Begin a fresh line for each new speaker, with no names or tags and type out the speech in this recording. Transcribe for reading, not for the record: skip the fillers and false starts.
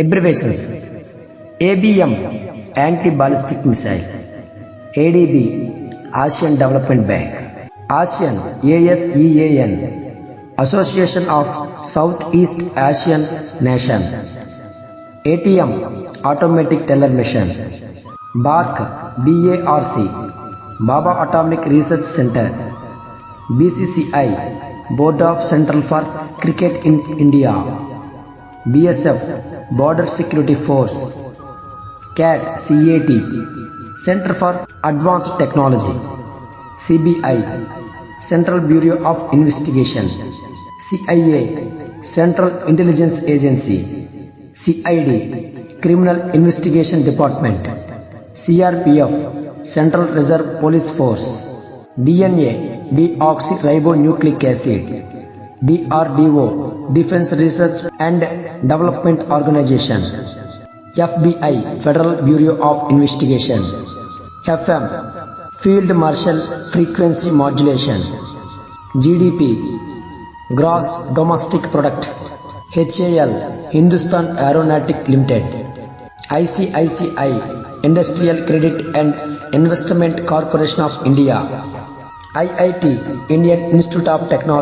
Abbreviations: ABM Anti-Ballistic Missile, ADB Asian Development Bank, ASEAN ASEAN Association of Southeast Asian Nations, ATM Automatic Teller Machine, BARC BARC Baba Atomic Research Center, BCCI Board of Central for Cricket in India, BSF Border Security Force, CAT Center for Advanced Technology, CBI Central Bureau of Investigation, CIA Central Intelligence Agency, CID Criminal Investigation Department, CRPF Central Reserve Police Force, DNA deoxyribonucleic acid, DRDO Defense Research and Development Organization, FBI Federal Bureau of Investigation, FM Field Marshal Frequency Modulation, GDP Gross Domestic Product, HAL Hindustan Aeronautic Limited, ICICI Industrial Credit and Investment Corporation of India, IIT Indian Institute of Technology.